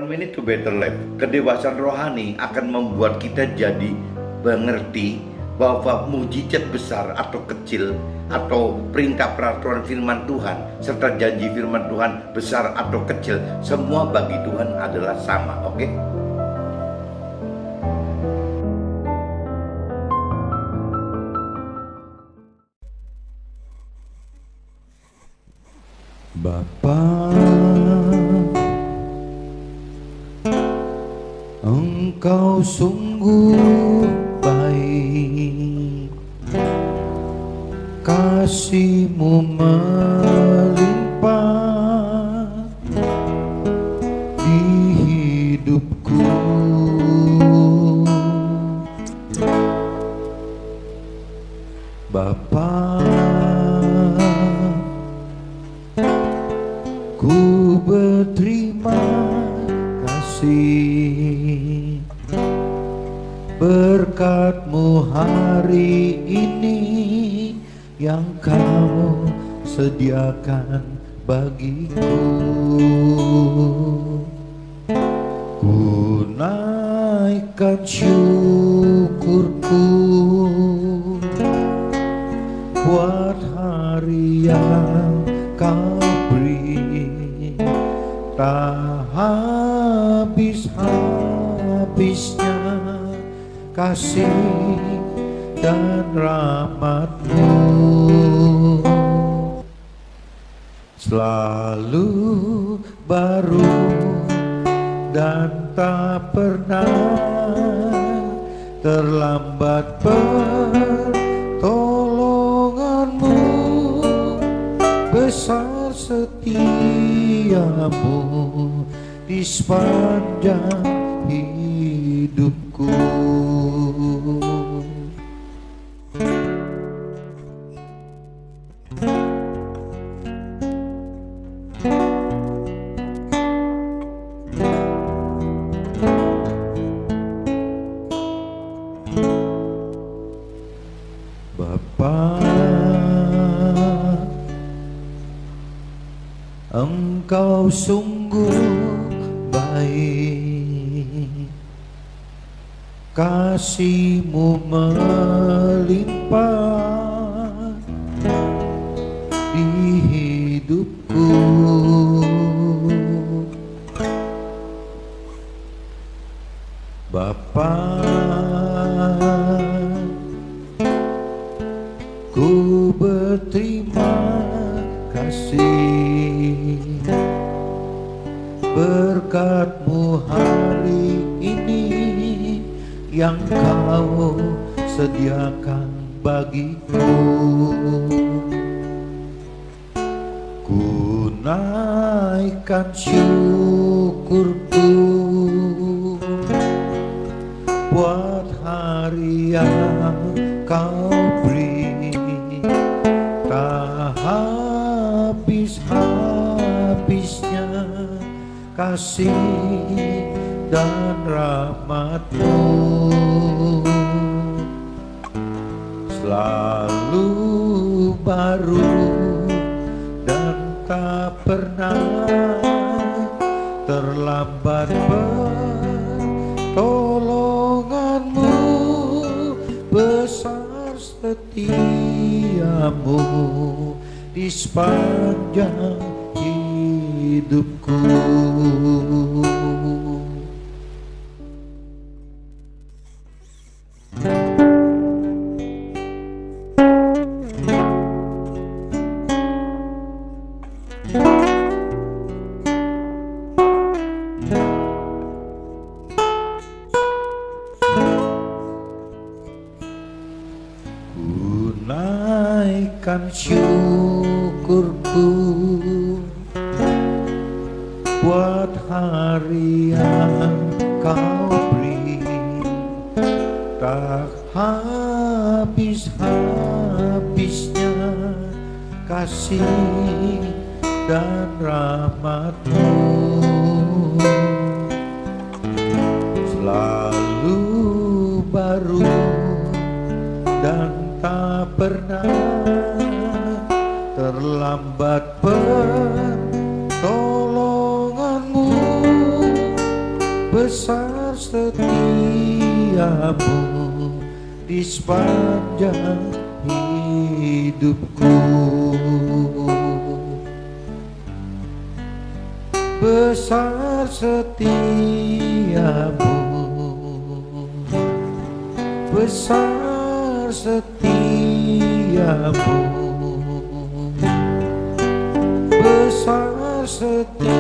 One Minute to Better Life. Kedewasaan rohani akan membuat kita jadi mengerti bahwa mujizat besar atau kecil, atau perintah peraturan firman Tuhan serta janji firman Tuhan besar atau kecil, semua bagi Tuhan adalah sama. Oke? Bapa, Engkau sungguh baik, kasih-Mu melimpah di hidupku. Bapa, ku berterima kasih berkat-Mu hari ini yang Kau sediakan bagiku. Ku naikkan syukurku buat hari yang Kau beri, tak habis-habisnya kasih dan rahmat-Mu. Selalu baru dan tak pernah terlambat pertolongan-Mu, besar setia-Mu di sepanjang hidupku. Bapa, Engkau sungguh baik, kasih-Mu melimpah di hidupku. Bapa, ku berterima kasih berkat-Mu hari ini yang Kau sediakan bagiku. Ku naikkan syukurku buat hari yang Kau beri, tak habis-habisnya kasih dan rahmat-Mu. Selalu baru dan tak pernah terlambat pertolongan-Mu, besar setia-Mu di sepanjang hidupku. Ku naikkan syukurku buat hari yang Kau beri, tak habis-habisnya kasih dan rahmat-Mu. Selalu baru dan tak pernah terlambat pertolongan-Mu, besar setiamu di sepanjang hidupku. Besar setiamu, besar setiamu, besar setiamu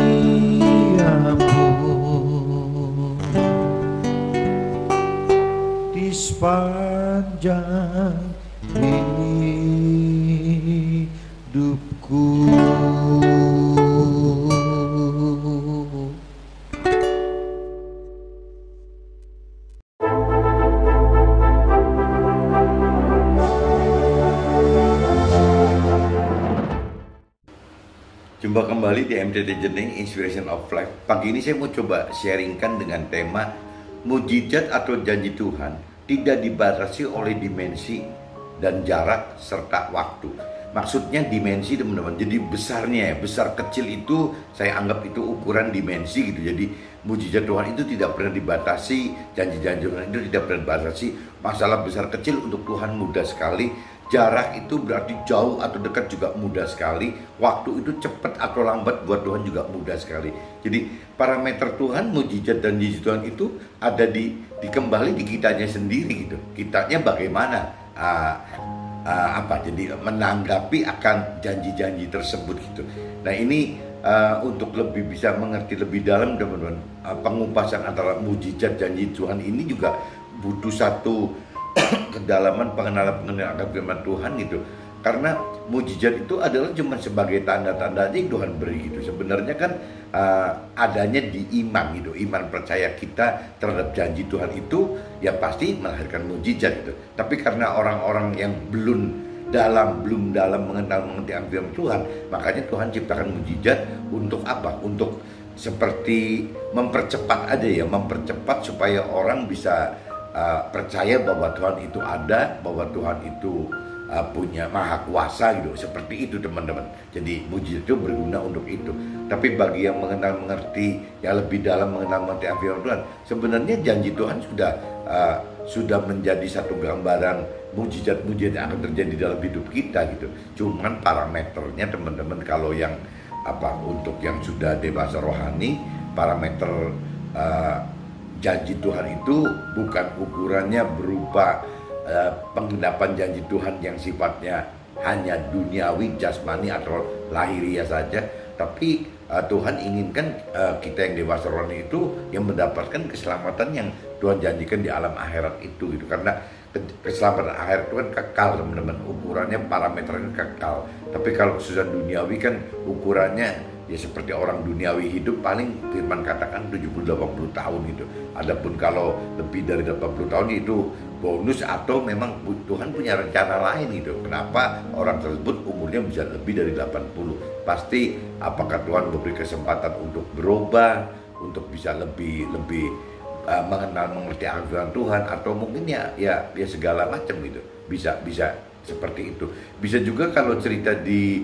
di sepanjang hidupku. Jumpa kembali di MTT Journey Inspiration of Life. Pagi ini saya mau coba sharingkan dengan tema mujizat atau janji Tuhan tidak dibatasi oleh dimensi dan jarak serta waktu. Maksudnya dimensi, teman-teman. Jadi besarnya, besar kecil itu saya anggap itu ukuran dimensi gitu. Jadi mujizat Tuhan itu tidak pernah dibatasi, janji-janji Tuhan itu tidak pernah dibatasi. Masalah besar kecil untuk Tuhan mudah sekali. Jarak itu berarti jauh atau dekat juga mudah sekali. Waktu itu cepat atau lambat buat Tuhan juga mudah sekali. Jadi parameter Tuhan, mujizat dan janji Tuhan itu ada dikembali di kitanya sendiri gitu. Kitanya bagaimana jadi menanggapi akan janji-janji tersebut gitu. Nah ini untuk lebih bisa mengerti lebih dalam, teman-teman, pengupasan antara mujizat janji Tuhan ini juga butuh satu kedalaman pengenalan akan firman Tuhan gitu. Karena mujizat itu adalah cuma sebagai tanda-tanda aja yang Tuhan beri gitu. Sebenarnya kan adanya di iman gitu. Iman percaya kita terhadap janji Tuhan itu ya pasti melahirkan mujizat gitu. Tapi karena orang-orang yang belum dalam mengenal mengerti firman Tuhan, makanya Tuhan ciptakan mujizat untuk apa? Untuk seperti mempercepat aja ya, mempercepat supaya orang bisa percaya bahwa Tuhan itu ada, bahwa Tuhan itu punya maha kuasa gitu. Seperti itu, teman-teman. Jadi mujizat itu berguna untuk itu. Tapi bagi yang mengerti, yang lebih dalam mengenal mengerti firman Tuhan, sebenarnya janji Tuhan sudah menjadi satu gambaran mujizat-mujizat yang akan terjadi dalam hidup kita gitu. Cuman parameternya, teman-teman, kalau yang untuk yang sudah dewasa rohani, parameter janji Tuhan itu bukan ukurannya berupa penggenapan janji Tuhan yang sifatnya hanya duniawi, jasmani atau lahiriah saja, tapi Tuhan inginkan kita yang dewasa rohani itu yang mendapatkan keselamatan yang Tuhan janjikan di alam akhirat itu gitu. Karena keselamatan akhirat itu kan kekal, teman-teman, ukurannya parameternya kekal. Tapi kalau kesusahan duniawi kan ukurannya ya seperti orang duniawi hidup paling firman katakan 70-80 tahun gitu. Adapun kalau lebih dari 80 tahun itu bonus atau memang Tuhan punya rencana lain gitu. Kenapa orang tersebut umurnya bisa lebih dari 80? Pasti apakah Tuhan memberi kesempatan untuk berubah, untuk bisa lebih mengenal mengerti firman Tuhan, atau mungkin ya segala macam gitu. Bisa seperti itu. Bisa juga kalau cerita di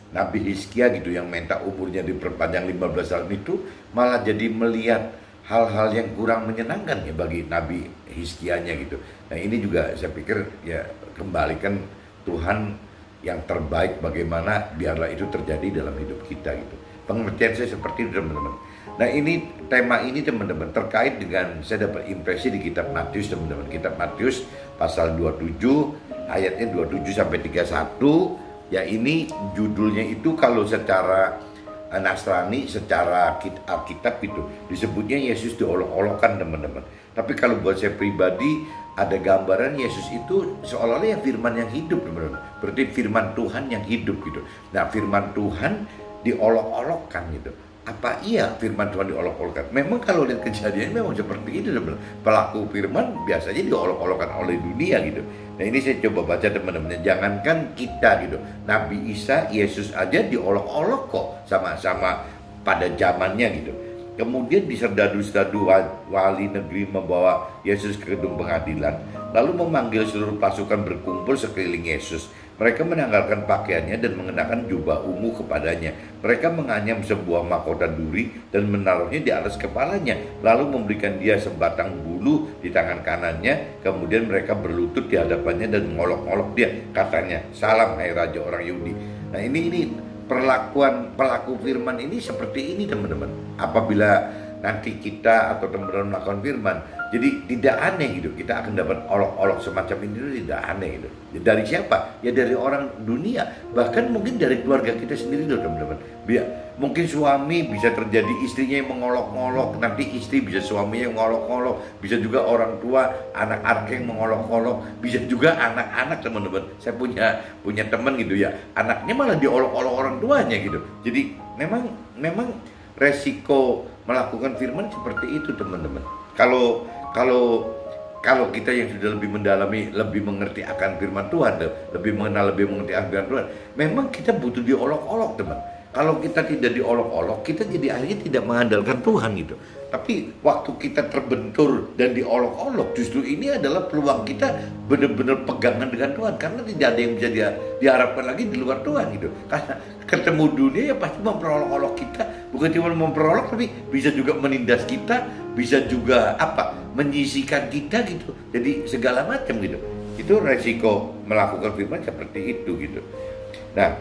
Nabi Hizkia gitu yang minta umurnya diperpanjang 15 tahun itu malah jadi melihat hal-hal yang kurang menyenangkan ya bagi Nabi Hizkianya gitu. Nah ini juga saya pikir ya kembalikan Tuhan yang terbaik, bagaimana biarlah itu terjadi dalam hidup kita gitu. Pengertian saya seperti itu, teman-teman. Nah ini tema ini, teman-teman, terkait dengan saya dapat impresi di kitab Matius, teman-teman. Kitab Matius pasal 27 ayatnya 27 sampai 31. Ya ini judulnya itu kalau secara Nasrani, secara Alkitab itu disebutnya Yesus diolok-olokkan, teman-teman. Tapi kalau buat saya pribadi ada gambaran Yesus itu seolah-olah ya firman yang hidup, teman-teman. Berarti firman Tuhan yang hidup gitu. Nah firman Tuhan diolok-olokkan gitu. Apa iya firman Tuhan diolok-olokkan? Memang kalau lihat kejadian memang seperti itu, teman-teman. Pelaku firman biasanya diolok-olokkan oleh dunia gitu. Nah ini saya coba baca, teman-teman. Jangankan kita gitu, Nabi Isa, Yesus aja diolok-olok kok sama-sama pada zamannya gitu. Kemudian diserdadu-serdadu wali negeri membawa Yesus ke gedung pengadilan. lalu memanggil seluruh pasukan berkumpul sekeliling Yesus. Mereka menanggalkan pakaiannya dan mengenakan jubah ungu kepadanya. Mereka menganyam sebuah mahkota duri dan menaruhnya di atas kepalanya, lalu memberikan dia sebatang bulu di tangan kanannya. Kemudian mereka berlutut di hadapannya dan mengolok-olok dia. Katanya, "Salam hai Raja orang Yahudi." Nah ini perlakuan pelaku firman ini seperti ini teman-teman. Apabila nanti kita atau teman-teman melakukan firman, jadi tidak aneh gitu, kita akan dapat olok-olok semacam ini, itu tidak aneh gitu. Dari siapa? Ya dari orang dunia, bahkan mungkin dari keluarga kita sendiri loh teman-teman. Mungkin suami bisa terjadi istrinya yang mengolok-olok, nanti istri bisa suaminya yang mengolok-olok, bisa juga orang tua anak-anak yang mengolok-olok, bisa juga anak-anak teman-teman. Saya punya teman gitu ya, anaknya malah diolok-olok orang tuanya gitu. Jadi memang resiko melakukan firman seperti itu teman-teman. Kalau kita yang sudah lebih mendalami, lebih mengerti akan firman Tuhan, lebih mengenal, lebih mengerti akan firman Tuhan, memang kita butuh diolok-olok teman. Kalau kita tidak diolok-olok, kita jadi akhirnya tidak mengandalkan Tuhan gitu. Tapi waktu kita terbentur dan diolok-olok, justru ini adalah peluang kita benar-benar pegangan dengan Tuhan. Karena tidak ada yang bisa diharapkan lagi di luar Tuhan gitu. Karena ketemu dunia ya pasti memperolok-olok kita. Bukan cuma memperolok, tapi bisa juga menindas kita, bisa juga menyisikan kita gitu. Jadi segala macam gitu. Itu resiko melakukan firman seperti itu gitu. Nah,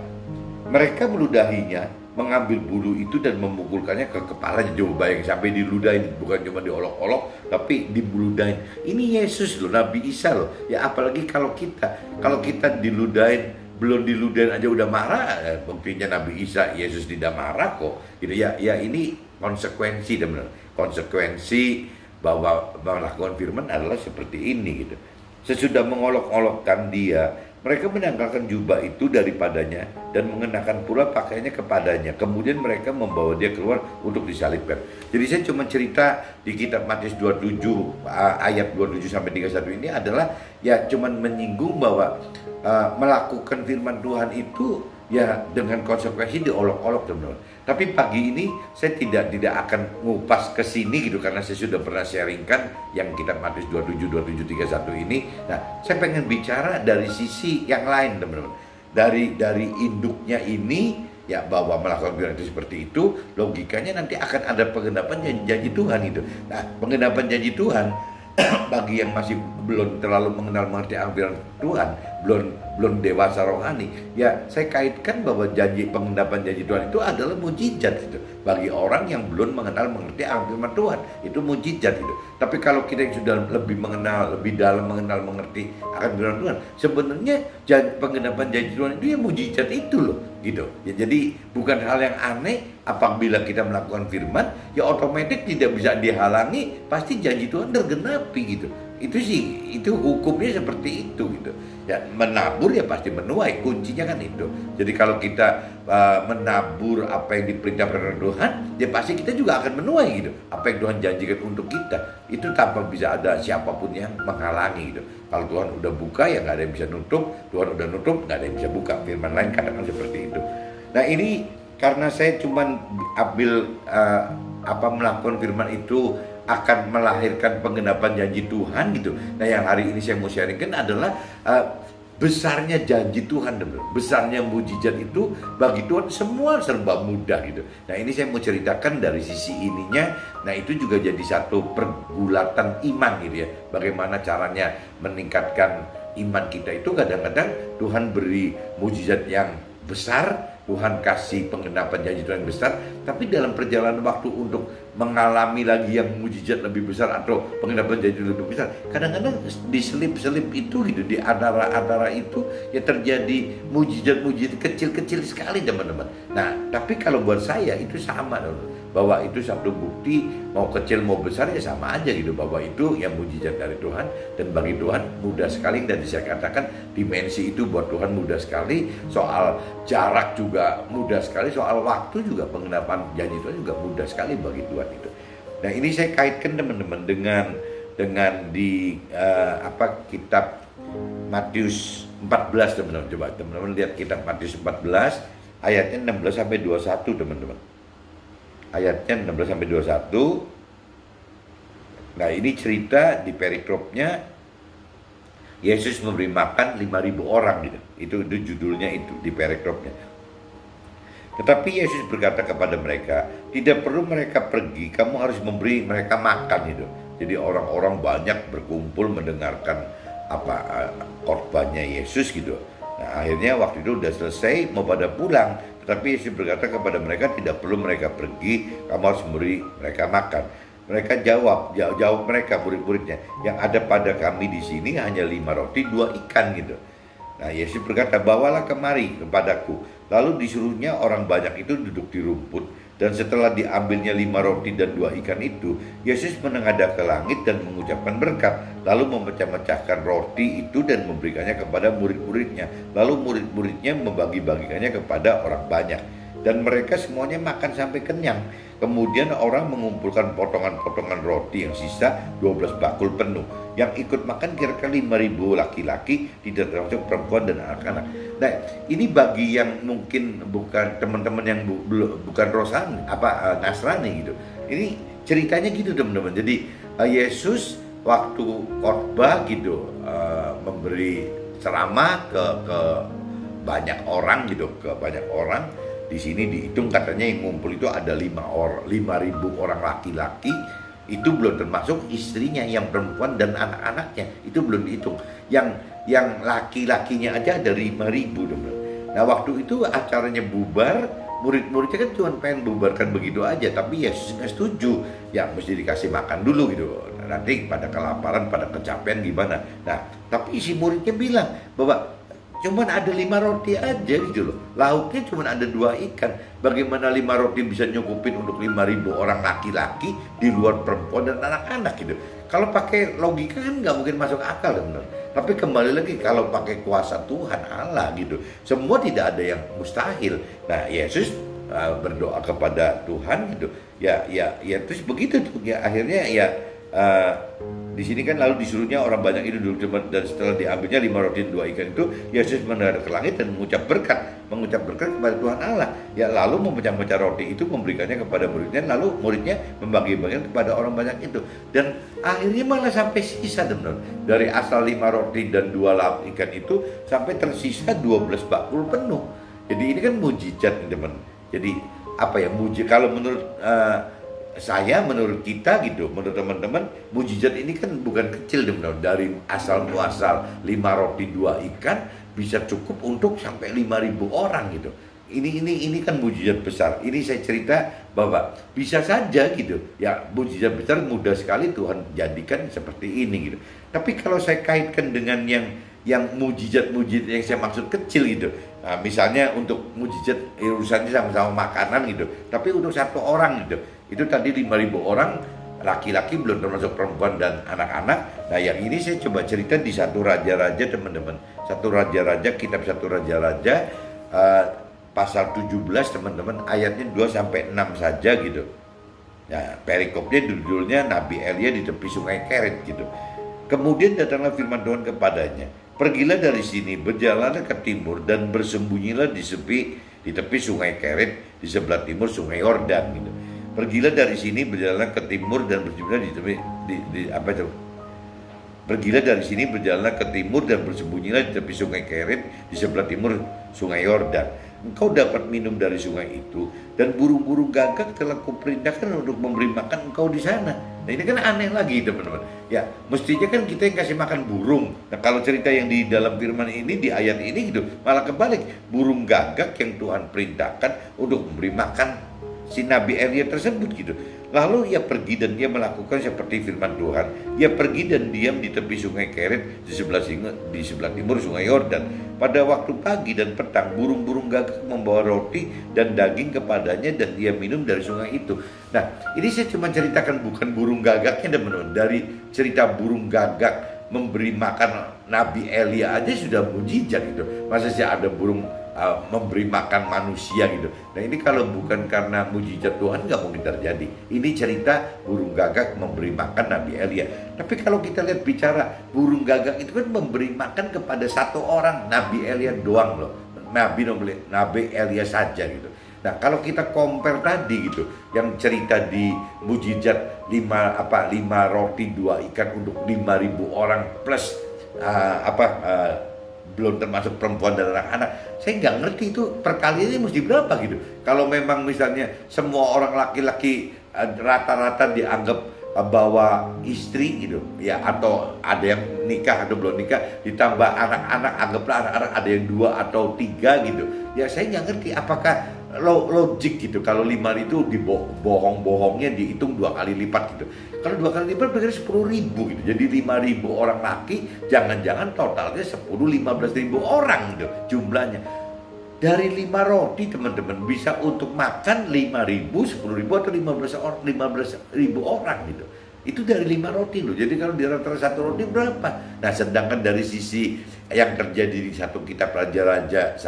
mereka meludahinya, mengambil bulu itu dan memukulkannya ke kepalanya. Coba bayangin, sampai diludahin, bukan cuma diolok-olok, tapi diludahin. Ini Yesus loh, Nabi Isa loh. Ya apalagi kalau kita diludahin, belum diludahin aja udah marah. Buktinya Nabi Isa, Yesus tidak marah kok. Gitu ya. Ya ini konsekuensi teman-teman. Konsekuensi bahwa melakukan firman adalah seperti ini gitu. Sesudah mengolok-olokkan dia, mereka menanggalkan jubah itu daripadanya dan mengenakan pula pakaiannya kepadanya. Kemudian mereka membawa dia keluar untuk disalibkan. Jadi saya cuma cerita di kitab Matius 27 ayat 27 sampai 31 ini adalah ya cuma menyinggung bahwa melakukan firman Tuhan itu ya dengan konsekuensi diolok-olok teman-teman. Tapi pagi ini saya tidak akan ngupas ke sini gitu karena saya sudah pernah sharingkan yang kitab Matius 27 31 ini. Nah, saya pengen bicara dari sisi yang lain teman-teman. Dari induknya ini ya bahwa melakukan firman itu seperti itu, logikanya nanti akan ada penggenapan janji Tuhan itu. Nah, penggenapan janji Tuhan bagi yang masih belum terlalu mengerti firman Tuhan, belum dewasa rohani, ya saya kaitkan bahwa penggenapan janji Tuhan itu adalah mujizat gitu. Bagi orang yang belum mengerti firman Tuhan, itu mujizat gitu. Tapi kalau kita yang sudah lebih mengenal, lebih dalam mengerti akan firman Tuhan, sebenarnya penggenapan janji Tuhan itu ya mujizat itu loh gitu. Ya, jadi bukan hal yang aneh apabila kita melakukan firman, ya otomatis tidak bisa dihalangi, pasti janji Tuhan tergenapi gitu. Itu hukumnya seperti itu gitu. Ya menabur ya pasti menuai, kuncinya kan itu. Jadi kalau kita menabur apa yang diperintahkan Tuhan, ya pasti kita juga akan menuai gitu. Apa yang Tuhan janjikan untuk kita, itu tanpa bisa ada siapapun yang menghalangi gitu. Kalau Tuhan udah buka ya nggak ada yang bisa nutup, Tuhan udah nutup nggak ada yang bisa buka. Firman lain katakan seperti itu. Nah ini karena saya cuman melakukan firman itu akan melahirkan penggenapan janji Tuhan gitu. Nah yang hari ini saya mau sharingkan adalah besarnya janji Tuhan, besarnya mujizat itu bagi Tuhan semua serba mudah gitu. Nah ini saya mau ceritakan dari sisi ininya. Nah itu juga jadi satu pergulatan iman gitu ya. Bagaimana caranya meningkatkan iman kita itu, kadang-kadang Tuhan beri mujizat yang besar, Tuhan kasih penggenapan janji Tuhan yang besar, tapi dalam perjalanan waktu untuk mengalami lagi yang mujizat lebih besar atau penggenapan janji lebih besar, kadang-kadang diselip-selip itu gitu, di antara itu ya terjadi mujizat-mujizat kecil-kecil sekali teman-teman. Nah tapi kalau buat saya itu sama teman-teman, bahwa itu satu bukti, mau kecil mau besar ya sama aja gitu, bahwa itu yang mujizat dari Tuhan, dan bagi Tuhan mudah sekali. Dan saya katakan dimensi itu buat Tuhan mudah sekali, soal jarak juga mudah sekali, soal waktu juga penggenapan janji Tuhan juga mudah sekali bagi Tuhan itu. Nah ini saya kaitkan teman-teman dengan di kitab Matius 14 teman-teman. Coba teman-teman lihat kitab Matius 14 ayatnya 16 sampai 21 teman-teman. Ayatnya 16 sampai 21. Nah ini cerita di perikopnya Yesus memberi makan 5.000 orang gitu. Itu judulnya itu di perikopnya. Tetapi Yesus berkata kepada mereka, tidak perlu mereka pergi, kamu harus memberi mereka makan gitu. Jadi orang-orang banyak berkumpul mendengarkan khotbahnya Yesus gitu. Nah, akhirnya waktu itu udah selesai, mau pada pulang. Tetapi Yesus berkata kepada mereka, tidak perlu mereka pergi, kamu harus memberi mereka makan. Mereka jawab mereka murid-muridnya, yang ada pada kami di sini hanya 5 roti 2 ikan gitu. Nah, Yesus berkata, bawalah kemari kepadaku. Lalu disuruhnya orang banyak itu duduk di rumput. Dan setelah diambilnya 5 roti dan 2 ikan itu, Yesus menengadah ke langit dan mengucapkan berkat. Lalu memecah-mecahkan roti itu dan memberikannya kepada murid-muridnya. Lalu murid-muridnya membagi-bagikannya kepada orang banyak. Dan mereka semuanya makan sampai kenyang. Kemudian orang mengumpulkan potongan-potongan roti yang sisa 12 bakul penuh. Yang ikut makan kira-kira 5.000 laki-laki, tidak termasuk perempuan dan anak-anak. Nah, ini bagi yang mungkin bukan teman-teman yang bukan Rohani, Nasrani gitu. Ini ceritanya gitu teman-teman. Jadi Yesus waktu khotbah gitu memberi ceramah ke banyak orang gitu, ke banyak orang. Di sini dihitung katanya yang ngumpul itu ada 5.000 orang laki-laki, itu belum termasuk istrinya yang perempuan dan anak-anaknya, itu belum dihitung. Yang laki-lakinya aja ada 5.000 teman. Nah, waktu itu acaranya bubar, murid-muridnya kan cuma pengen bubarkan begitu aja, tapi Yesus nggak setuju, ya mesti dikasih makan dulu gitu. Nanti pada kelaparan, pada kecapean gimana. Nah, tapi si muridnya bilang bahwa cuman ada 5 roti aja gitu loh. Lauknya cuman ada 2 ikan. Bagaimana 5 roti bisa nyukupin untuk 5.000 orang laki-laki di luar perempuan dan anak-anak gitu. Kalau pakai logika kan nggak mungkin masuk akal benar. Tapi kembali lagi kalau pakai kuasa Tuhan Allah gitu, semua tidak ada yang mustahil. Nah, Yesus berdoa kepada Tuhan gitu. Ya terus begitu tuh. Ya akhirnya ya di sini kan lalu disuruhnya orang banyak itu duduk dan setelah diambilnya 5 roti dan 2 ikan itu, Yesus menghadap ke langit dan mengucap berkat kepada Tuhan Allah. Ya lalu memecah-mecah roti itu memberikannya kepada muridnya, lalu muridnya membagi-bagikan kepada orang banyak itu. Dan akhirnya malah sampai sisa teman-teman. Dari asal 5 roti dan 2 ikan itu sampai tersisa 12 bakul penuh. Jadi ini kan mujizat teman-teman. Jadi mujizat kalau menurut menurut kita gitu, menurut teman-teman, mujizat ini kan bukan kecil teman-teman. Dari asal muasal 5 roti 2 ikan bisa cukup untuk sampai 5.000 orang gitu. Ini kan mujizat besar. Ini saya cerita bahwa bisa saja gitu. Ya, mujizat besar mudah sekali Tuhan jadikan seperti ini gitu. Tapi kalau saya kaitkan dengan yang mujizat-mujizat yang saya maksud kecil gitu. Nah, misalnya untuk mujizat urusannya sama-sama makanan gitu. Tapi untuk satu orang gitu. Itu tadi 5.000 orang laki-laki, belum termasuk perempuan dan anak-anak. Nah, yang ini saya coba cerita di 1 Raja-Raja teman-teman. 1 Raja-Raja, kitab 1 Raja-Raja pasal 17 teman-teman, ayatnya 2-6 saja gitu. Nah, perikopnya judulnya Nabi Elia di tepi sungai Kerit gitu. Kemudian datanglah firman Tuhan kepadanya, pergilah dari sini, berjalanlah ke timur dan bersembunyilah di tepi sungai Kerit di sebelah timur sungai Yordan gitu. Pergilah dari sini, berjalan ke timur dan bersembunyilah Pergilah dari sini, berjalanlah ke timur dan bersembunyilah di tepi sungai Kerit di sebelah timur sungai Yordan. Engkau dapat minum dari sungai itu, dan burung-burung gagak telah kuperintahkan untuk memberi makan engkau di sana. Nah, ini kan aneh lagi teman-teman. Ya, mestinya kan kita yang kasih makan burung. Nah, kalau cerita yang di dalam firman ini, di ayat ini gitu, malah kebalik. Burung gagak yang Tuhan perintahkan untuk memberi makan si Nabi Elia tersebut gitu. Lalu ia pergi dan dia melakukan seperti firman Tuhan. Ia pergi dan diam di tepi sungai Kerit di sebelah timur sungai Yordan. Pada waktu pagi dan petang, burung-burung gagak membawa roti dan daging kepadanya dan dia minum dari sungai itu. Nah, ini saya cuma ceritakan bukan burung gagaknya teman-teman. Dari cerita burung gagak memberi makan Nabi Elia aja sudah mujizat gitu. Masa sih ada burung memberi makan manusia gitu. Nah, ini kalau bukan karena mujizat Tuhan nggak mungkin terjadi. Ini cerita burung gagak memberi makan Nabi Elia. Tapi kalau kita lihat bicara burung gagak itu kan memberi makan kepada satu orang, Nabi Elia doang loh. Nabi Elia saja gitu. Nah, kalau kita compare tadi gitu, yang cerita di mujizat 5 roti 2 ikan untuk 5.000 orang plus belum termasuk perempuan dan anak-anak. Saya nggak ngerti itu perkaliannya mesti berapa gitu. Kalau memang misalnya semua orang laki-laki rata-rata dianggap bawa istri gitu ya, atau ada yang nikah atau belum nikah, ditambah anak-anak, anggaplah anak-anak ada yang 2 atau 3 gitu ya. Saya nggak ngerti apakah logik gitu kalau 5 itu bohong-bohongnya dihitung 2 kali lipat gitu. Kalau 2 kali lipat berarti 10.000 gitu. Jadi 5.000 orang laki, jangan-jangan totalnya 10-15.000 orang gitu jumlahnya. Dari 5 roti teman-teman bisa untuk makan 5.000, 10.000 atau 15.000 orang gitu. Itu dari 5 roti loh. Jadi kalau di rata-rata 1 roti berapa? Nah, sedangkan dari sisi yang terjadi di satu kitab Raja-Raja,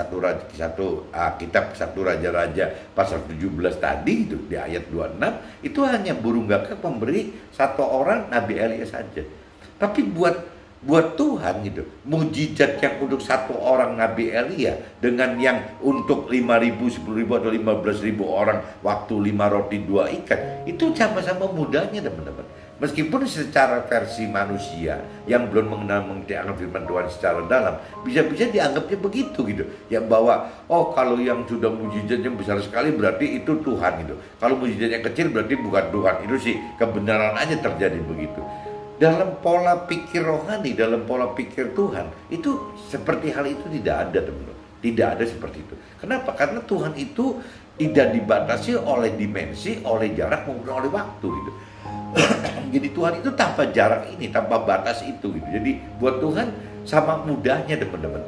kitab satu Raja-Raja pasal 17 tadi itu di ayat 26, itu hanya burung gagak memberi 1 orang Nabi Elia saja. Tapi buat Tuhan gitu, mujizat yang untuk 1 orang Nabi Elia dengan yang untuk 5.000, 10.000 atau 15.000 orang waktu 5 roti 2 ikan, itu sama-sama mudahnya teman-teman. Meskipun secara versi manusia yang belum mengenal mengerti akan firman Tuhan secara dalam, bisa-bisa dianggapnya begitu gitu. Ya bahwa kalau yang sudah mujizat yang besar sekali berarti itu Tuhan gitu. Kalau mujizat yang kecil berarti bukan Tuhan. Itu sih kebenaran aja terjadi begitu. Dalam pola pikir rohani, dalam pola pikir Tuhan, itu seperti hal itu tidak ada teman-teman. Tidak ada seperti itu. Kenapa? Karena Tuhan itu tidak dibatasi oleh dimensi, oleh jarak maupun oleh waktu gitu. Jadi Tuhan itu tanpa jarak ini, tanpa batas itu gitu. Jadi buat Tuhan sama mudahnya teman-teman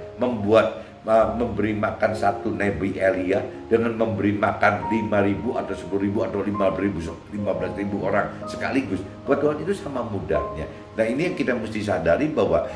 memberi makan 1 Nabi Elia dengan memberi makan 5.000 atau 10.000 atau 15.000 orang sekaligus. Buat Tuhan itu sama mudahnya. Nah, ini yang kita mesti sadari bahwa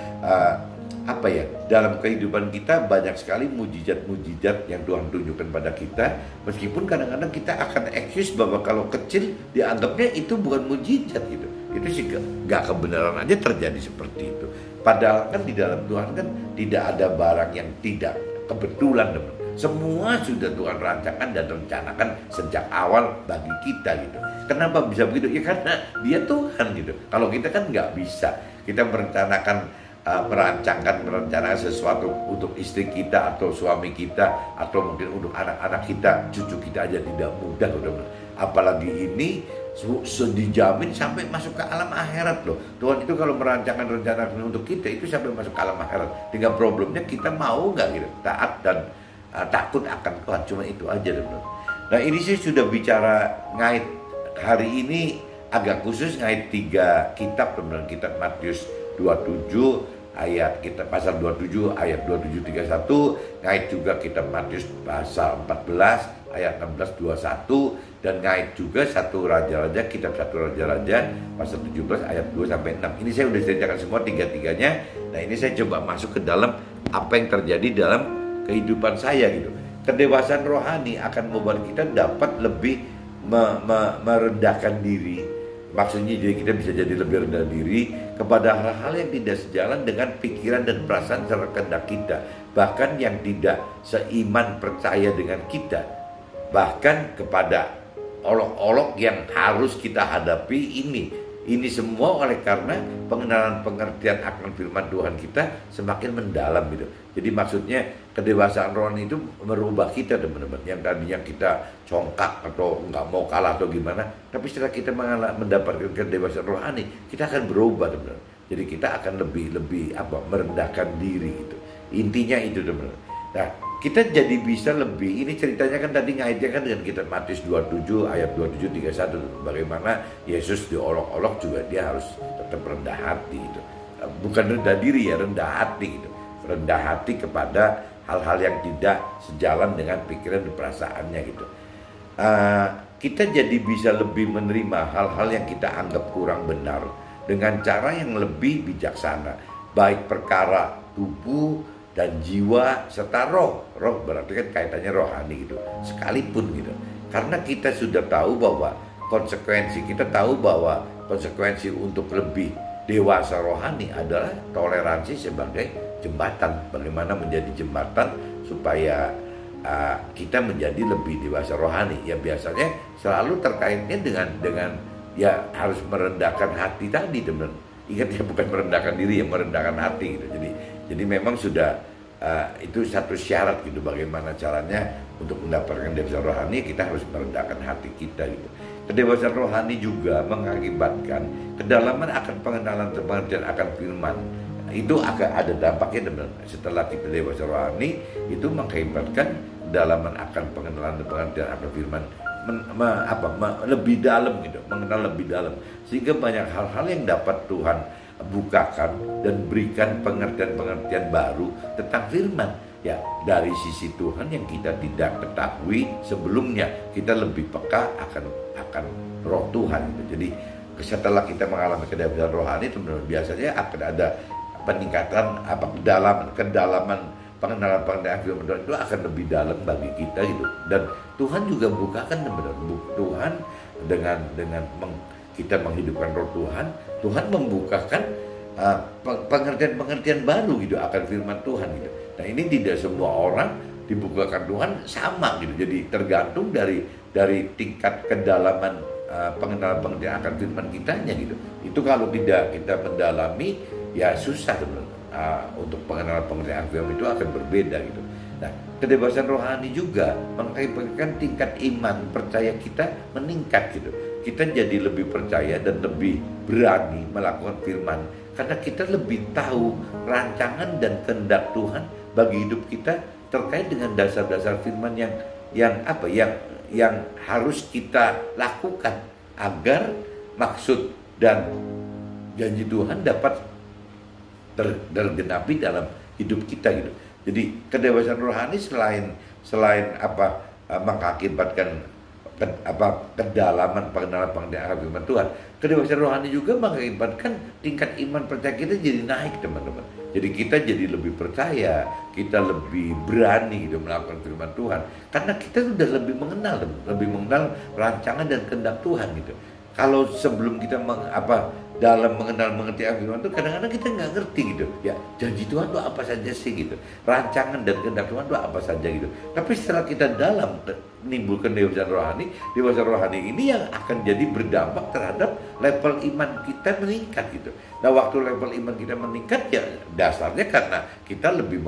dalam kehidupan kita banyak sekali mujizat-mujizat yang Tuhan tunjukkan pada kita, meskipun kadang-kadang kita akan excuse bahwa kalau kecil dianggapnya itu bukan mujizat gitu. Itu sih gak kebenaran aja terjadi seperti itu. Padahal kan di dalam Tuhan kan tidak ada barang yang tidak kebetulan teman. Semua sudah Tuhan rancangkan dan rencanakan sejak awal bagi kita gitu. Kenapa bisa begitu? Ya karena Dia Tuhan gitu. Kalau kita kan nggak bisa. Kita merencanakan sesuatu untuk istri kita atau suami kita atau mungkin untuk anak-anak kita, cucu kita aja tidak mudah udah. Apalagi ini dijamin sampai masuk ke alam akhirat loh. Tuhan itu kalau merancangkan rencana untuk kita itu sampai masuk ke alam akhirat. Tinggal problemnya kita mau nggak gitu, taat dan takut akan Tuhan, cuma itu aja teman. Nah, ini saya sudah bicara ngait hari ini agak khusus ngait 3 kitab teman, kitab Matius 27 ayat kita pasal 27 ayat 27-31, ngait juga kitab Matius pasal 14 ayat 16-21, dan ngait juga kitab 1 Raja-Raja pasal 17 ayat 2-6. Ini saya sudah ceritakan semua 3-3-nya. Nah, ini saya coba masuk ke dalam apa yang terjadi dalam kehidupan saya gitu. Kedewasaan rohani akan membuat kita dapat lebih merendahkan diri. Maksudnya jadi kita bisa jadi lebih rendah diri kepada hal-hal yang tidak sejalan dengan pikiran dan perasaan serta kehendak kita, bahkan yang tidak seiman percaya dengan kita, bahkan kepada olok-olok yang harus kita hadapi ini semua oleh karena pengenalan pengertian akan firman Tuhan kita semakin mendalam gitu. Jadi maksudnya kedewasaan rohani itu merubah kita teman-teman. Yang tadinya kita congkak atau nggak mau kalah atau gimana, tapi setelah kita mendapatkan kedewasaan rohani, kita akan berubah teman-teman. Jadi kita akan lebih merendahkan diri gitu. Intinya itu teman-teman. Nah, kita jadi bisa lebih, ini ceritanya kan tadi ngaitnya kan dengan kitab Matius 27 ayat 27-31, bagaimana Yesus diolok-olok juga dia harus tetap rendah hati gitu. Bukan rendah diri ya, rendah hati gitu. Rendah hati kepada hal-hal yang tidak sejalan dengan pikiran dan perasaannya gitu. Kita jadi bisa lebih menerima hal-hal yang kita anggap kurang benar dengan cara yang lebih bijaksana, baik perkara tubuh dan jiwa serta roh berarti kan kaitannya rohani gitu, sekalipun gitu. Karena kita sudah tahu bahwa konsekuensi untuk lebih dewasa rohani adalah toleransi sebagai jembatan. Bagaimana menjadi jembatan supaya kita menjadi lebih dewasa rohani? Ya biasanya selalu terkaitnya dengan ya harus merendahkan hati tadi teman. Ingat ya, bukan merendahkan diri ya, merendahkan hati gitu. Jadi memang sudah itu satu syarat gitu, bagaimana caranya untuk mendapatkan kedewasaan rohani, kita harus merendahkan hati kita gitu. Kedewasaan rohani juga mengakibatkan kedalaman akan pengenalan dan pengertian akan firman. Itu akan ada dampaknya, teman. Setelah kita dewasa rohani, itu mengakibatkan kedalaman akan pengenalan dan pengertian akan firman lebih dalam gitu, mengenal lebih dalam, sehingga banyak hal-hal yang dapat Tuhan bukakan dan berikan pengertian-pengertian baru tentang firman ya, dari sisi Tuhan yang kita tidak ketahui sebelumnya. Kita lebih peka akan roh Tuhan gitu. Jadi setelah kita mengalami kedewasaan rohani, teman-teman, biasanya akan ada peningkatan kedalaman pengenalan firman Tuhan itu akan lebih dalam bagi kita gitu. Dan Tuhan juga bukakan, teman-teman, Tuhan dengan kita menghidupkan roh Tuhan, Tuhan membukakan pengertian-pengertian baru gitu akan firman Tuhan gitu. Nah, ini tidak semua orang dibukakan Tuhan sama gitu. Jadi tergantung dari tingkat kedalaman pengenalan akan firman kitanya gitu. Itu kalau tidak kita mendalami ya susah, teman. Untuk pengenalan firman itu akan berbeda gitu. Nah, kedewasaan rohani juga mengakibatkan tingkat iman percaya kita meningkat gitu. Kita jadi lebih percaya dan lebih berani melakukan firman karena kita lebih tahu rancangan dan kehendak Tuhan bagi hidup kita terkait dengan dasar-dasar firman yang harus kita lakukan agar maksud dan janji Tuhan dapat tergenapi dalam hidup kita gitu. Jadi kedewasaan rohani selain mengakibatkan kedalaman pengenalan firman Tuhan, kedewasaan rohani juga mengakibatkan tingkat iman percaya kita jadi naik, teman-teman. Jadi kita jadi lebih percaya, kita lebih berani gitu melakukan firman Tuhan karena kita sudah lebih mengenal rancangan dan kehendak Tuhan gitu. Kalau sebelum kita dalam mengerti firman itu kadang-kadang kita nggak ngerti gitu ya, janji Tuhan itu apa saja sih gitu, rancangan dan kehendak Tuhan itu apa saja gitu. Tapi setelah kita dalam menimbulkan dewasa rohani ini yang akan jadi berdampak terhadap level iman kita meningkat gitu. Nah, waktu level iman kita meningkat ya dasarnya karena kita lebih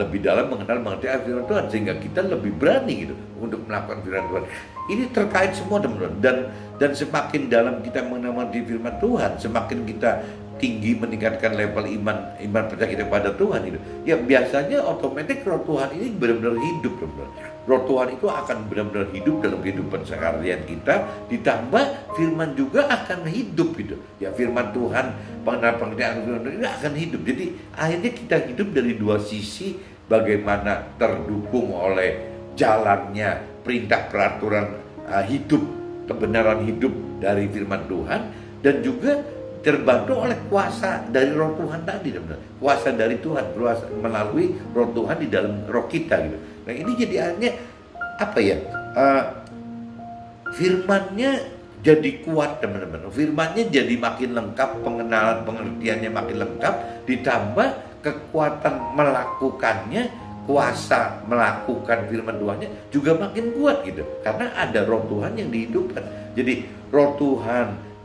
lebih dalam mengerti firman Tuhan, sehingga kita lebih berani gitu untuk melakukan firman Tuhan. Ini terkait semua, teman-teman, dan semakin dalam kita mengerti firman Tuhan, semakin kita tinggi meningkatkan level iman percaya kita pada Tuhan itu. Ya biasanya otomatis roh Tuhan ini benar-benar hidup, teman-teman. Roh Tuhan itu akan benar-benar hidup dalam kehidupan seharian kita, ditambah firman juga akan hidup gitu. Ya, firman Tuhan, pengertian firman Tuhan ini akan hidup. Jadi akhirnya kita hidup dari dua sisi, bagaimana terdukung oleh jalannya perintah peraturan hidup, kebenaran hidup dari firman Tuhan, dan juga terbantu oleh kuasa dari roh Tuhan tadi, teman-teman. Kuasa dari Tuhan melalui roh Tuhan di dalam roh kita gitu. Nah, ini jadi akhirnya firmannya jadi kuat, teman-teman. Firmannya jadi makin lengkap, pengertiannya makin lengkap, ditambah kekuatan melakukannya, kuasa melakukan firman Tuhannya juga makin kuat gitu. Karena ada roh Tuhan yang dihidupkan. Jadi roh Tuhan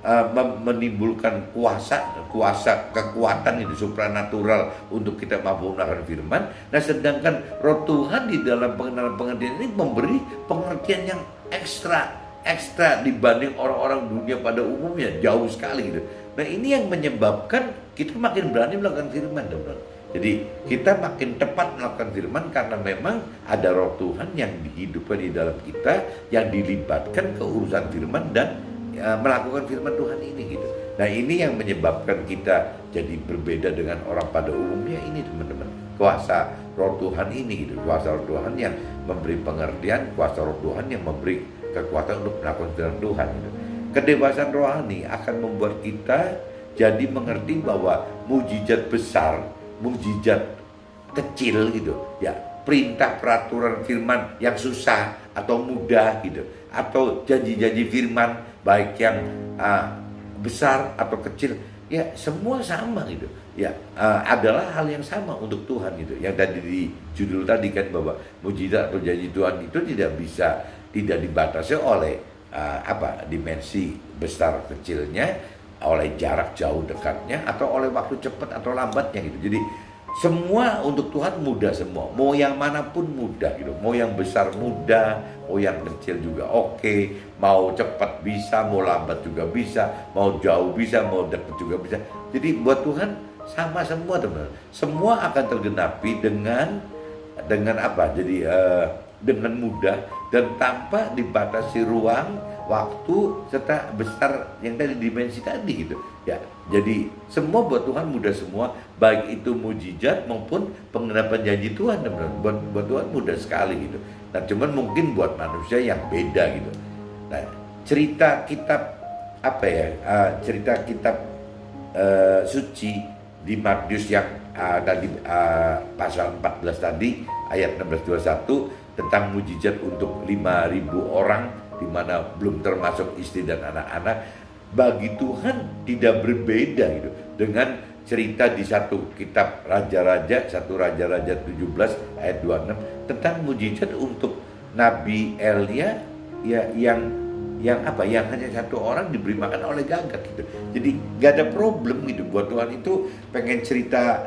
menimbulkan kekuatan itu supranatural untuk kita mampu melakukan firman. Nah, sedangkan roh Tuhan di dalam pengertian ini memberi pengertian yang ekstra dibanding orang-orang dunia pada umumnya, jauh sekali gitu. Nah, ini yang menyebabkan kita makin berani melakukan firman, teman-teman. Jadi kita makin tepat melakukan firman karena memang ada roh Tuhan yang dihidupkan di dalam kita, yang dilibatkan ke urusan firman dan melakukan firman Tuhan ini gitu. Nah, ini yang menyebabkan kita jadi berbeda dengan orang pada umumnya ini, teman-teman. Kuasa roh Tuhan ini gitu, kuasa roh Tuhan yang memberi pengertian, kuasa roh Tuhan yang memberi kekuatan untuk melakukan firman Tuhan gitu. Kedewasaan rohani akan membuat kita jadi mengerti bahwa mujizat besar, mujizat kecil gitu ya, perintah peraturan firman yang susah atau mudah gitu, atau janji-janji firman baik yang besar atau kecil, ya semua sama gitu ya, adalah hal yang sama untuk Tuhan gitu. Yang tadi di judul tadi kan, bahwa mujizat atau janji Tuhan itu tidak dibatasi oleh dimensi besar kecilnya, oleh jarak jauh dekatnya, atau oleh waktu cepat atau lambatnya gitu. Jadi semua untuk Tuhan mudah semua, mau yang manapun mudah gitu, mau yang besar mudah, mau yang kecil juga oke, mau cepat bisa, mau lambat juga bisa, mau jauh bisa, mau dekat juga bisa. Jadi buat Tuhan sama semua teman, semua akan tergenapi dengan apa? Jadi dengan mudah dan tanpa dibatasi ruang, waktu, serta besar yang tadi dimensi tadi gitu ya. Jadi semua buat Tuhan mudah semua, baik itu mujizat maupun penggenapan janji Tuhan, teman-teman. Buat Tuhan mudah sekali gitu. Nah, cuman mungkin buat manusia yang beda gitu. Nah, cerita kitab apa ya? Cerita kitab suci di Matius yang tadi pasal 14 tadi ayat 16-21 tentang mujizat untuk 5.000 orang, di mana belum termasuk istri dan anak-anak, bagi Tuhan tidak berbeda gitu dengan cerita di satu kitab Raja-Raja, 1 Raja-Raja 17 ayat 26 tentang mujizat untuk Nabi Elia ya, yang apa, yang hanya satu orang diberi makan oleh gagak gitu. Jadi gak ada problem gitu. Buat Tuhan itu pengen cerita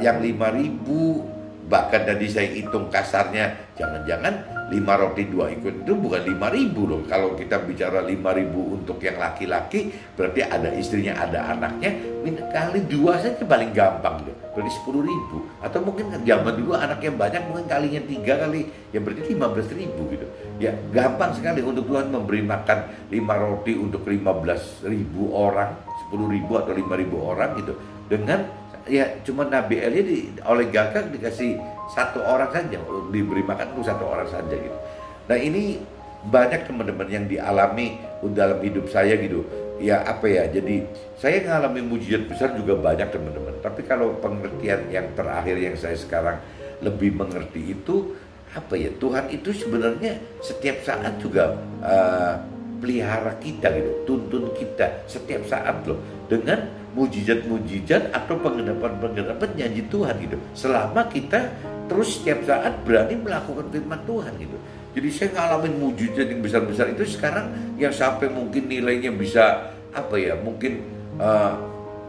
yang 5.000. Bahkan tadi saya hitung kasarnya, jangan-jangan 5 roti 2 ikan itu bukan 5.000 loh. Kalau kita bicara 5.000 untuk yang laki-laki, berarti ada istrinya, ada anaknya, kali 2 saja paling gampang gitu. Berarti 10.000. Atau mungkin zaman dulu anaknya banyak, mungkin kalinya 3 kali, ya berarti 15.000 gitu. Ya gampang sekali untuk Tuhan memberi makan 5 roti untuk 15.000 orang, 10.000 atau 5.000 orang gitu. Dengan ya cuma Nabi Elia oleh gagak dikasih 1 orang saja, diberi makan untuk 1 orang saja gitu. Nah ini banyak teman-teman yang dialami dalam hidup saya gitu. Ya apa ya, jadi saya mengalami mujizat besar juga banyak teman-teman. Tapi kalau pengertian yang terakhir yang saya sekarang lebih mengerti itu apa ya, Tuhan itu sebenarnya setiap saat juga pelihara kita gitu, tuntun kita setiap saat loh, dengan mujizat-mujizat atau penggenapan janji Tuhan gitu. Selama kita terus setiap saat berani melakukan firman Tuhan gitu. Jadi saya ngalamin mujizat yang besar-besar itu sekarang yang sampai mungkin nilainya bisa apa ya, mungkin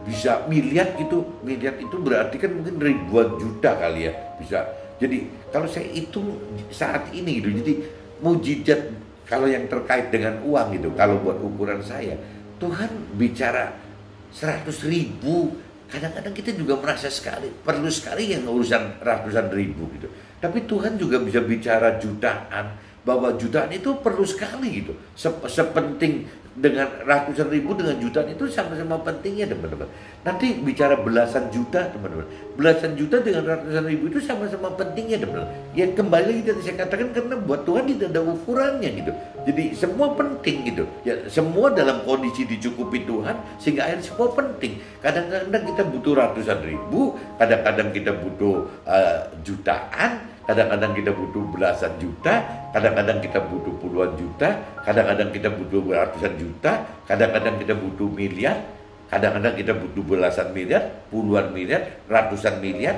bisa miliar gitu. Miliar itu berarti kan mungkin ribuan juta kali ya bisa. Jadi kalau saya hitung saat ini gitu, jadi mujizat kalau yang terkait dengan uang gitu, kalau buat ukuran saya, Tuhan bicara 100.000, kadang-kadang kita juga merasa sekali, perlu sekali yang urusan ratusan ribu gitu. Tapi Tuhan juga bisa bicara jutaan, bahwa jutaan itu perlu sekali gitu. Sepenting dengan ratusan ribu dengan jutaan itu sama-sama pentingnya teman-teman. Nanti bicara belasan juta teman-teman, belasan juta dengan ratusan ribu itu sama-sama pentingnya teman-teman. Ya kembali lagi tadi saya katakan, karena buat Tuhan tidak ada ukurannya gitu. Jadi semua penting gitu. Ya semua dalam kondisi dicukupi Tuhan, sehingga akhirnya semua penting. Kadang-kadang kita butuh ratusan ribu, kadang-kadang kita butuh jutaan, kadang-kadang kita butuh belasan juta, kadang-kadang kita butuh puluhan juta, kadang-kadang kita butuh ratusan juta, kadang-kadang kita butuh miliar, kadang-kadang kita butuh belasan miliar, puluhan miliar, ratusan miliar.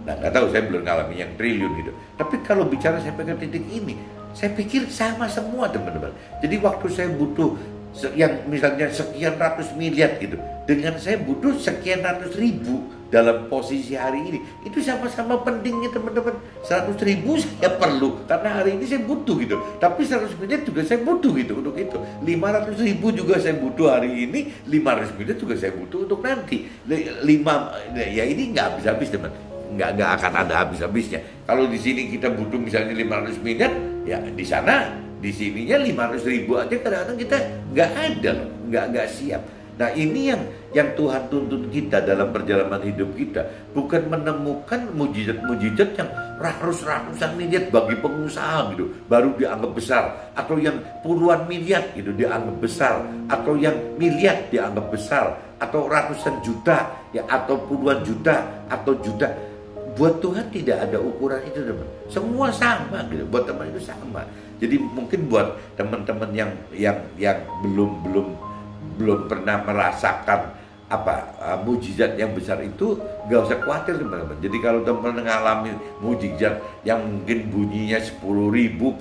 Nah nggak tahu, saya belum ngalamin yang triliun gitu. Tapi kalau bicara saya pegang titik ini, saya pikir sama semua teman-teman. Jadi waktu saya butuh yang misalnya sekian ratus miliar gitu, dengan saya butuh sekian ratus ribu dalam posisi hari ini, itu sama-sama pentingnya teman-teman. 100.000 saya perlu karena hari ini saya butuh gitu, tapi 100 miliar juga saya butuh gitu untuk itu. 500.000 juga saya butuh hari ini, 500 miliar juga saya butuh untuk nanti. Ya ini nggak habis-habis teman, nggak akan ada habis-habisnya. Kalau di sini kita butuh misalnya 500 miliar, ya di sana, di sininya 500.000 aja kadang-kadang kita nggak ada loh, nggak siap. Nah ini yang Tuhan tuntut kita dalam perjalanan hidup kita, bukan menemukan mujizat-mujizat yang ratusan miliar bagi pengusaha gitu baru dianggap besar, atau yang puluhan miliar gitu dianggap besar, atau yang miliar dianggap besar, atau ratusan juta ya, atau puluhan juta atau juta. Buat Tuhan tidak ada ukuran itu teman, semua sama gitu, buat teman itu sama. Jadi mungkin buat teman-teman yang belum pernah merasakan mujizat yang besar itu nggak usah khawatir teman-teman. Jadi kalau teman-teman mengalami mujizat yang mungkin bunyinya 10.000,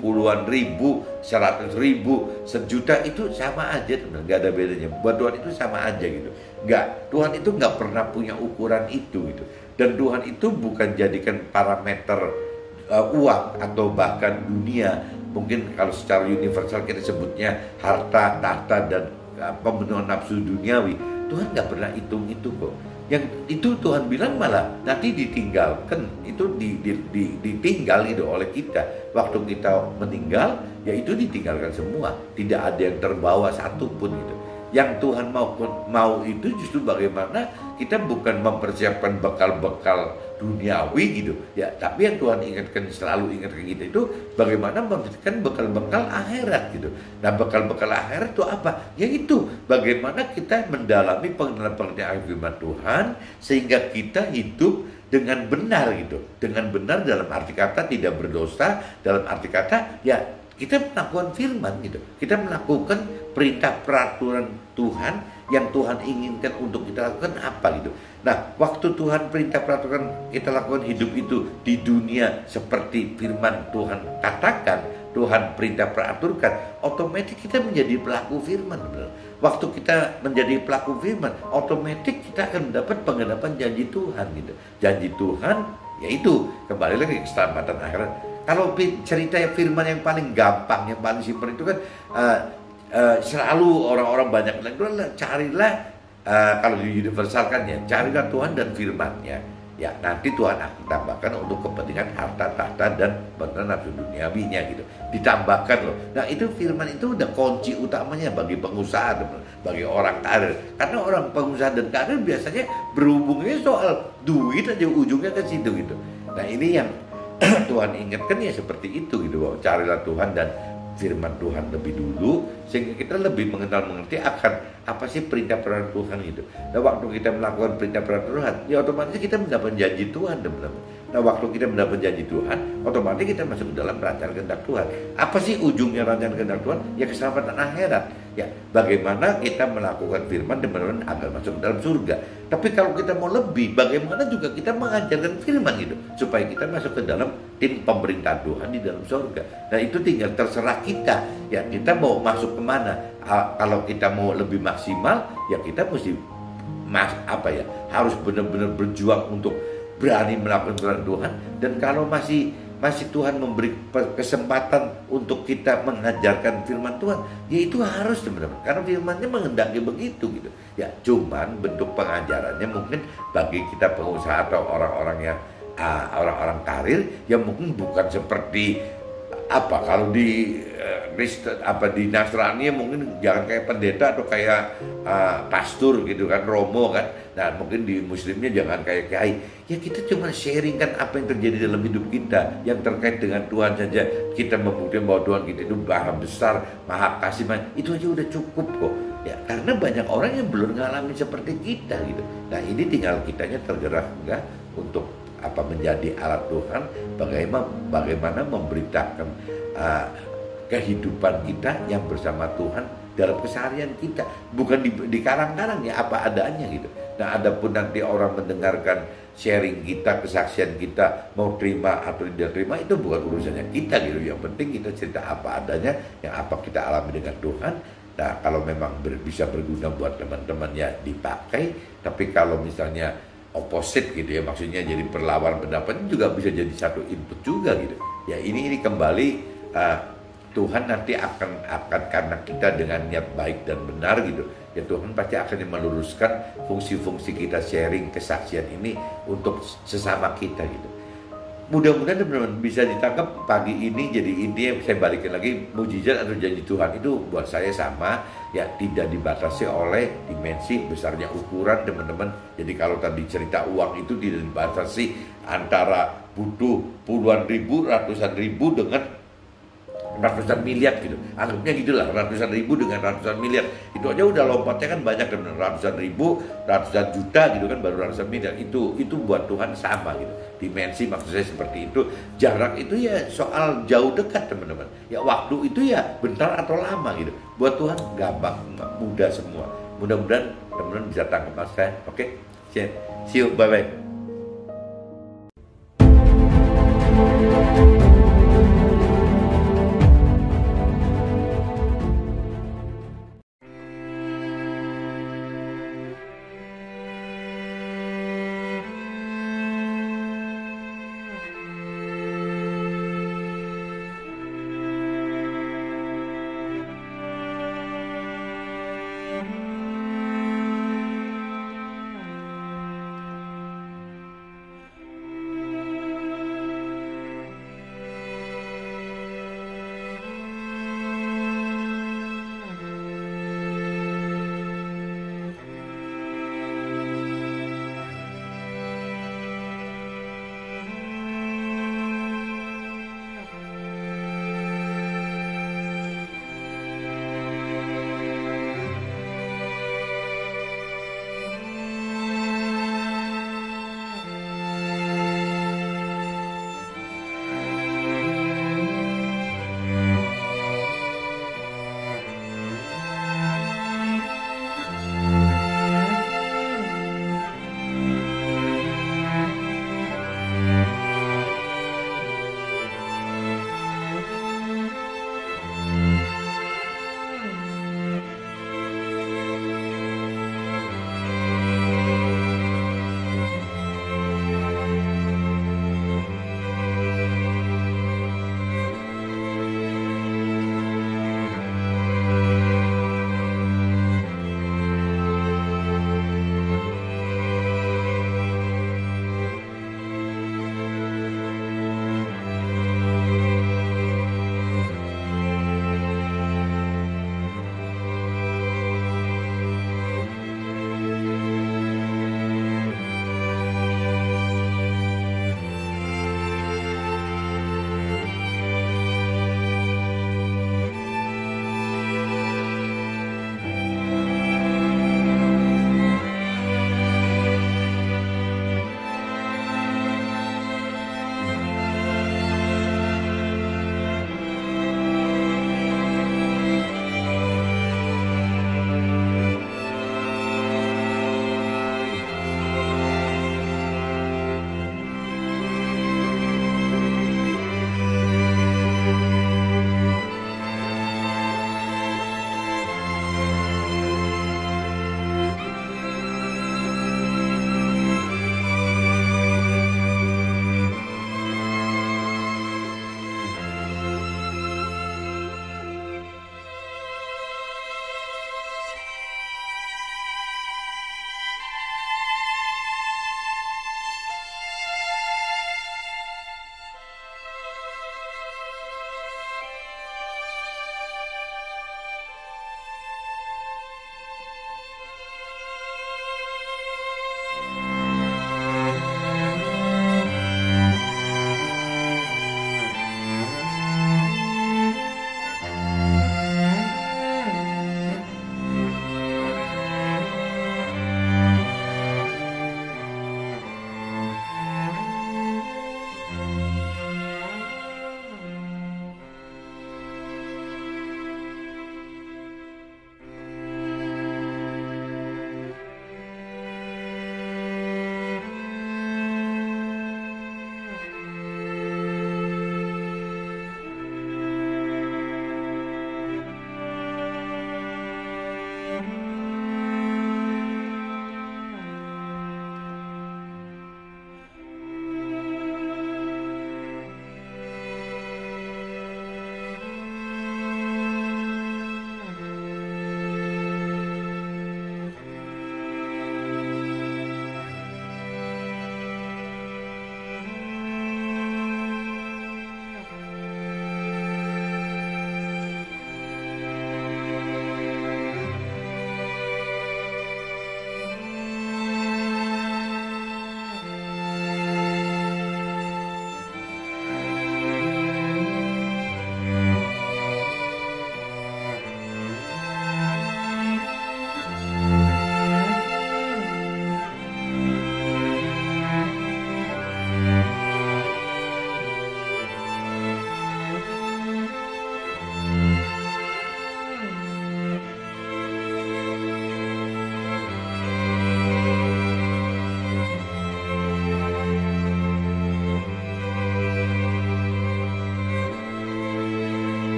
puluhan ribu, 100.000, sejuta, itu sama aja teman-teman, nggak ada bedanya. Buat Tuhan itu sama aja gitu. Tuhan itu nggak pernah punya ukuran itu gitu. Dan Tuhan itu bukan jadikan parameter uang atau bahkan dunia. Mungkin kalau secara universal kita sebutnya harta, tahta, dan pemenuhan nafsu duniawi. Tuhan nggak pernah hitung itu kok. Yang itu Tuhan bilang malah nanti ditinggalkan, itu ditinggal itu oleh kita. Waktu kita meninggal, ya itu ditinggalkan semua. Tidak ada yang terbawa satupun gitu. Yang Tuhan mau itu justru bagaimana kita bukan mempersiapkan bekal-bekal duniawi gitu ya, tapi yang Tuhan selalu ingatkan kita itu bagaimana mempersiapkan bekal-bekal akhirat gitu. Nah, bekal-bekal akhirat itu apa? Yaitu bagaimana kita mendalami pengenalan firman Tuhan sehingga kita hidup dengan benar gitu. Dengan benar dalam arti kata tidak berdosa, dalam arti kata ya kita melakukan firman gitu. Kita melakukan perintah peraturan Tuhan yang Tuhan inginkan untuk kita lakukan apa gitu. Nah, waktu Tuhan perintah peraturan kita lakukan hidup itu di dunia seperti firman Tuhan katakan, Tuhan perintah peraturkan, otomatis kita menjadi pelaku firman. Benar. Waktu kita menjadi pelaku firman, otomatis kita akan mendapat penggenapan janji Tuhan gitu. Janji Tuhan yaitu kembali lagi ke keselamatan akhirat. Kalau cerita firman yang paling gampang, yang paling simpel itu kan selalu orang-orang banyak bilang, carilah kalau diuniversalkan ya, carilah Tuhan dan firman-Nya. Ya, nanti Tuhan akan tambahkan untuk kepentingan harta, tahta, dan benar nafsu duniawinya gitu. Ditambahkan loh. Nah, itu firman itu udah kunci utamanya bagi pengusaha, bagi orang karir. Karena orang pengusaha dan karir biasanya berhubungnya soal duit aja, ujungnya ke situ gitu. Nah, ini yang Tuhan ingatkan ya seperti itu gitu, bahwa carilah Tuhan dan firman Tuhan lebih dulu sehingga kita lebih mengerti akan apa sih perintah peraturan Tuhan gitu. Nah, waktu kita melakukan perintah peraturan Tuhan, ya otomatis kita mendapat janji Tuhan teman-teman. Nah, waktu kita mendapat janji Tuhan, otomatis kita masuk ke dalam rancangan kehendak Tuhan. Apa sih ujungnya rancangan kehendak Tuhan? Ya keselamatan akhirat. Ya, bagaimana kita melakukan firman teman-teman agar masuk ke dalam surga. Tapi kalau kita mau lebih, bagaimana juga kita mengajarkan firman gitu supaya kita masuk ke dalam tim pemerintahan Tuhan di dalam surga. Nah, itu tinggal terserah kita. Ya, kita mau masuk kemana? Kalau kita mau lebih maksimal, ya kita mesti harus benar-benar berjuang untuk berani melakukan firman Tuhan. Dan kalau masih Tuhan memberi kesempatan untuk kita mengajarkan firman Tuhan, ya itu harus teman-teman, karena firman-Nya menghendaki begitu gitu. Ya, cuman bentuk pengajarannya mungkin bagi kita pengusaha atau orang-orang yang orang-orang karir yang mungkin bukan seperti kalau di Kristen di Nasrani mungkin jangan kayak pendeta atau kayak pastor gitu kan, romo kan. Nah, mungkin di Muslimnya jangan kayak kiai. Ya, kita cuma sharing kan apa yang terjadi dalam hidup kita yang terkait dengan Tuhan saja. Kita membuktikan bahwa Tuhan kita itu maha besar, maha kasih, itu aja udah cukup kok. Ya, karena banyak orang yang belum ngalamin seperti kita gitu. Nah, ini tinggal kitanya tergerak enggak untuk menjadi alat Tuhan, bagaimana memberitakan kehidupan kita yang bersama Tuhan dalam keseharian kita, bukan di karang-karang ya, apa adanya gitu. Nah, adapun nanti orang mendengarkan sharing kita, kesaksian kita, mau terima atau tidak terima, itu bukan urusannya kita gitu. Yang penting kita cerita apa adanya, yang apa kita alami dengan Tuhan. Nah, kalau memang bisa berguna buat teman-teman ya dipakai, tapi kalau misalnya opposite gitu ya, maksudnya jadi perlawan pendapat, juga bisa jadi satu input juga gitu. Ya, ini kembali Tuhan nanti akan karena kita dengan niat baik dan benar gitu, ya Tuhan pasti akan meluruskan fungsi-fungsi kita sharing kesaksian ini untuk sesama kita gitu. Mudah-mudahan teman-teman bisa ditangkap pagi ini. Jadi intinya saya balikin lagi, mujizat atau janji Tuhan itu buat saya sama ya, tidak dibatasi oleh dimensi besarnya ukuran teman-teman. Jadi kalau tadi cerita uang itu tidak dibatasi antara butuh puluhan ribu, ratusan ribu dengan ratusan miliar gitu, anggapnya gitulah, ratusan ribu dengan ratusan miliar, itu aja udah lompatnya kan banyak kan, ratusan ribu, ratusan juta gitu kan, baru ratusan miliar. Itu buat Tuhan sama gitu, dimensi maksud saya seperti itu. Jarak itu ya soal jauh dekat teman-teman, ya waktu itu ya bentar atau lama gitu, buat Tuhan gampang, mudah semua. Mudah-mudahan teman-teman bisa tangkap mas saya. Oke, see you, bye bye.